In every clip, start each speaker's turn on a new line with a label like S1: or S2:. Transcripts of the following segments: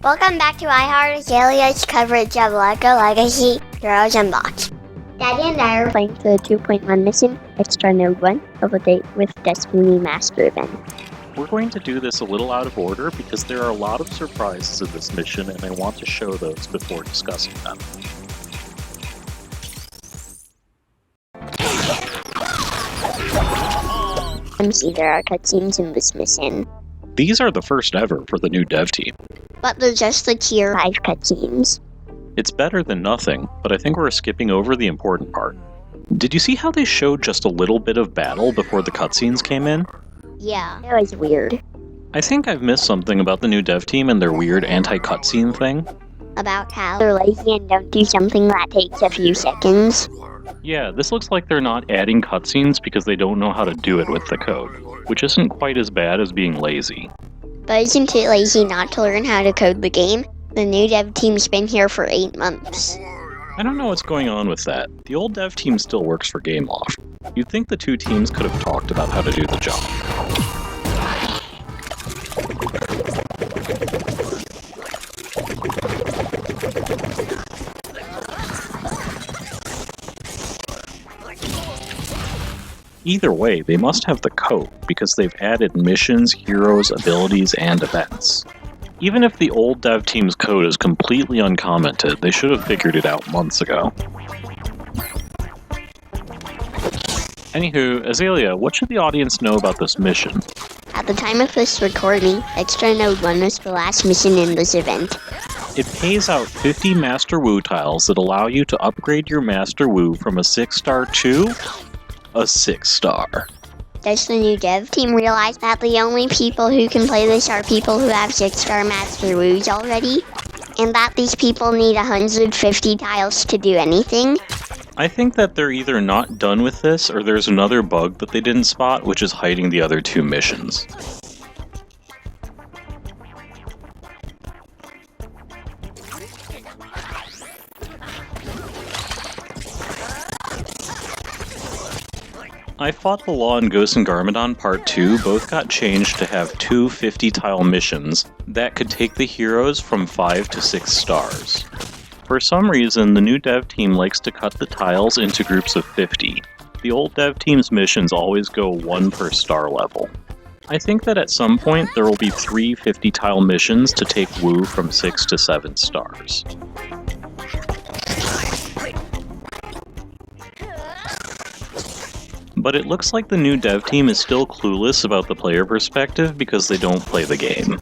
S1: Welcome back to Azalea's coverage of LEGO Legacy Heroes Unboxed. Daddy and I are playing the 2.1 mission, Extra Node 1, of a date with Destiny Master Event.
S2: We're going to do this a little out of order because there are a lot of surprises in this mission and I want to show those before discussing them.
S1: There are cutscenes in this mission.
S2: These are the first ever for the new dev team.
S1: But they're just the tier 5 cutscenes.
S2: It's better than nothing, but I think we're skipping over the important part. Did you see how they showed just a little bit of battle before the cutscenes came in?
S1: Yeah, it was weird.
S2: I think I've missed something about the new dev team and their weird anti-cutscene thing.
S1: About how they're lazy and don't do something that takes a few seconds.
S2: Yeah, this looks like they're not adding cutscenes because they don't know how to do it with the code, which isn't quite as bad as being lazy.
S1: But isn't it lazy not to learn how to code the game? The new dev team's been here for 8 months.
S2: I don't know what's going on with that. The old dev team still works for Gameloft. You'd think the two teams could have talked about how to do the job. Either way, they must have the code, because they've added missions, heroes, abilities, and events. Even if the old dev team's code is completely uncommented, they should have figured it out months ago. Anywho, Azalea, what should the audience know about this mission?
S1: At the time of this recording, Extra Node 1 was the last mission in this event.
S2: It pays out 50 Master Wu tiles that allow you to upgrade your Master Wu from a 6-star to a 6-star.
S1: Does the new dev team realize that the only people who can play this are people who have 6-star Master Wus already? And that these people need 150 tiles to do anything?
S2: I think that they're either not done with this, or there's another bug that they didn't spot, which is hiding the other 2 missions. I Fought the Law and Ghost and Garmadon Part 2 both got changed to have 2 50-tile missions that could take the heroes from 5 to 6 stars. For some reason, the new dev team likes to cut the tiles into groups of 50. The old dev team's missions always go 1 per star level. I think that at some point there will be 3 50-tile missions to take Wu from 6 to 7 stars. But it looks like the new dev team is still clueless about the player perspective because they don't play the game.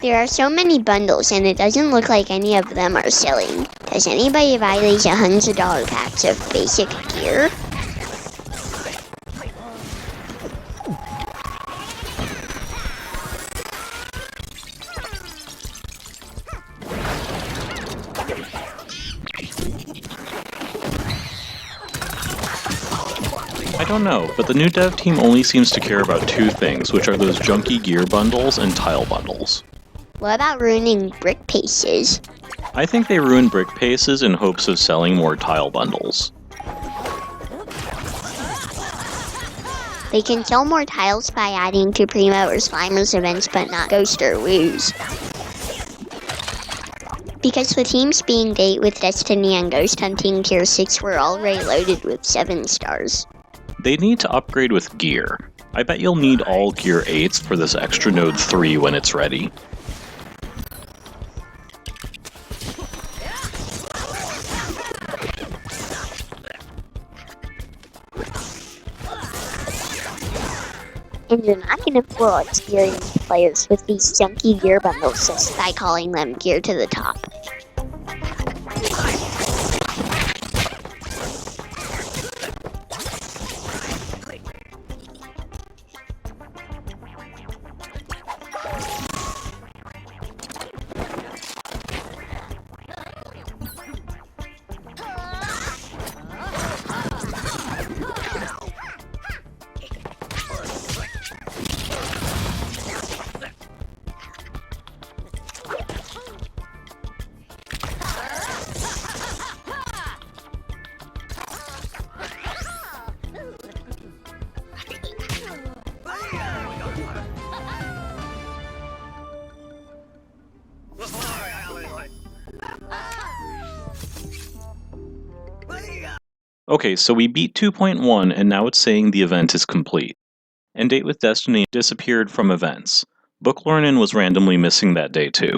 S1: There are so many bundles and it doesn't look like any of them are selling. Does anybody buy these $100 packs of basic gear?
S2: I don't know, but the new dev team only seems to care about 2 things, which are those junky gear bundles and tile bundles.
S1: What about ruining brick paces?
S2: I think they ruin brick paces in hopes of selling more tile bundles.
S1: They can sell more tiles by adding to Primo or Slimer's events, but not Ghost or Wu's. Because the teams being date with Destiny and Ghost Hunting Tier 6 were already loaded with 7 stars.
S2: They need to upgrade with gear. I bet you'll need all Gear 8s for this Extra Node 3 when it's ready.
S1: And you're not going to fool experienced players with these junky gear bundles just by calling them gear to the top.
S2: Okay, so we beat 2.1 and now it's saying the event is complete. And Date with Destiny disappeared from events. Booklornin was randomly missing that day too.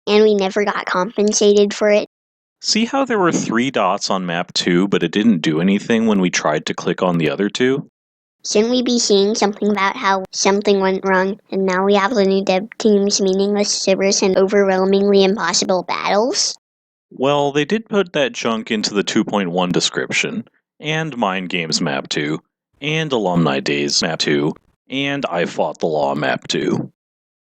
S1: And we never got compensated for it.
S2: See how there were 3 dots on map 2, but it didn't do anything when we tried to click on the other 2?
S1: Shouldn't we be seeing something about how something went wrong, and now we have the new dev team's meaningless gibberish and overwhelmingly impossible battles?
S2: Well, they did put that junk into the 2.1 description, and Mind Games Map 2, and Alumni Days Map 2, and I Fought the Law Map 2.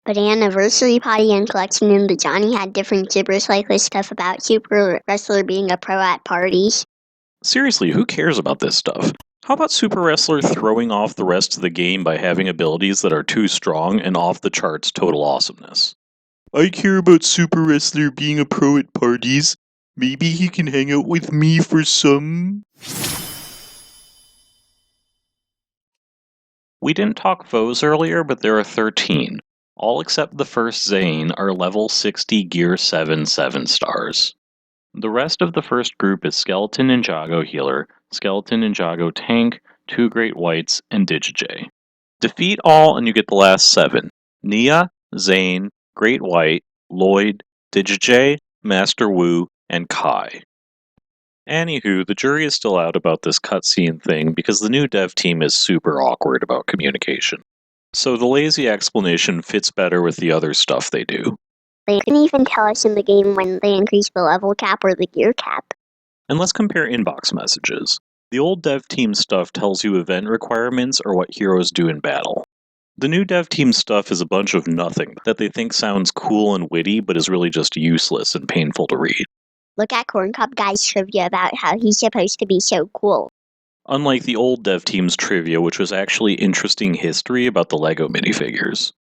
S1: But Anniversary Party and Collection and the Johnny had different gibberish like this stuff about Super Wrestler being a pro at parties.
S2: Seriously, who cares about this stuff? How about Super Wrestler throwing off the rest of the game by having abilities that are too strong and off the charts total awesomeness? I care about Super Wrestler being a pro at parties. Maybe he can hang out with me for some... We didn't talk foes earlier, but there are 13. All except the first Zane are level 60 Gear 7 7-stars. The rest of the first group is Skeleton Ninjago Healer, Skeleton Ninjago Tank, 2 Great Whites, and Digijay. Defeat all and you get the last 7. Nia, Zane, Great White, Lloyd, Digijay, Master Wu, and Kai. Anywho, the jury is still out about this cutscene thing because the new dev team is super awkward about communication. So the lazy explanation fits better with the other stuff they do.
S1: They couldn't even tell us in the game when they increased the level cap or the gear cap.
S2: And let's compare inbox messages. The old dev team stuff tells you event requirements or what heroes do in battle. The new dev team stuff is a bunch of nothing that they think sounds cool and witty but is really just useless and painful to read.
S1: Look at Corn Cup Guy's trivia about how he's supposed to be so cool.
S2: Unlike the old dev team's trivia, which was actually interesting history about the LEGO minifigures.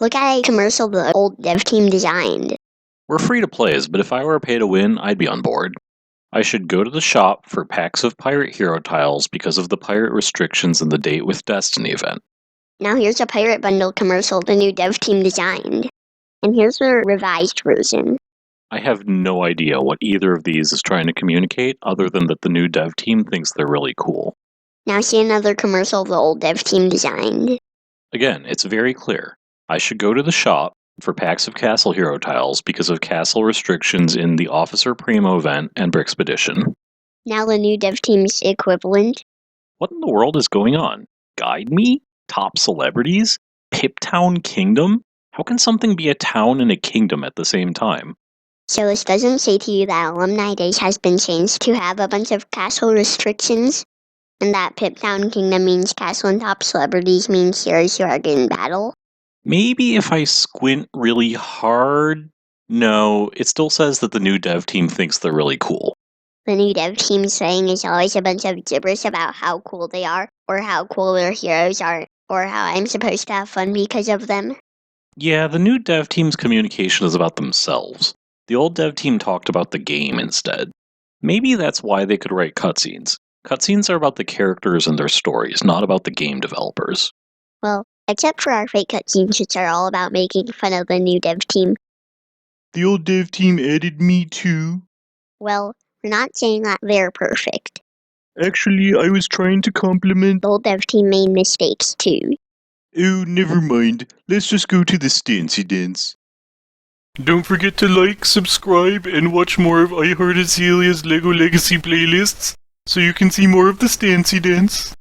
S1: Look at a commercial the old dev team designed.
S2: We're free to plays, but if I were a pay to win, I'd be on board. I should go to the shop for packs of pirate hero tiles because of the pirate restrictions in the Date with Destiny event.
S1: Now here's a pirate bundle commercial the new dev team designed. And here's the revised version.
S2: I have no idea what either of these is trying to communicate other than that the new dev team thinks they're really cool.
S1: Now see another commercial the old dev team designed.
S2: Again, it's very clear. I should go to the shop for packs of castle hero tiles because of castle restrictions in the Officer Primo event and Brixpedition.
S1: Now the new dev team's equivalent.
S2: What in the world is going on? Guide me? Top celebrities? Piptown Kingdom? How can something be a town and a kingdom at the same time?
S1: So this doesn't say to you that Alumni Days has been changed to have a bunch of castle restrictions? And that Piptown Kingdom means castle and top celebrities means heroes who are good in battle?
S2: Maybe if I squint really hard? No, it still says that the new dev team thinks they're really cool.
S1: The new dev team saying is always a bunch of gibberish about how cool they are, or how cool their heroes are, or how I'm supposed to have fun because of them.
S2: Yeah, the new dev team's communication is about themselves. The old dev team talked about the game instead. Maybe that's why they could write cutscenes. Cutscenes are about the characters and their stories, not about the game developers.
S1: Well, except for our fake cutscenes, which are all about making fun of the new dev team.
S2: The old dev team added me too.
S1: Well, we're not saying that they're perfect.
S2: Actually, I was trying to compliment...
S1: The old dev team made mistakes too.
S2: Oh, never mind. Let's just go to the Stancy Dance. Don't forget to like, subscribe, and watch more of Azalea's LEGO Legacy playlists so you can see more of the Stancy Dance.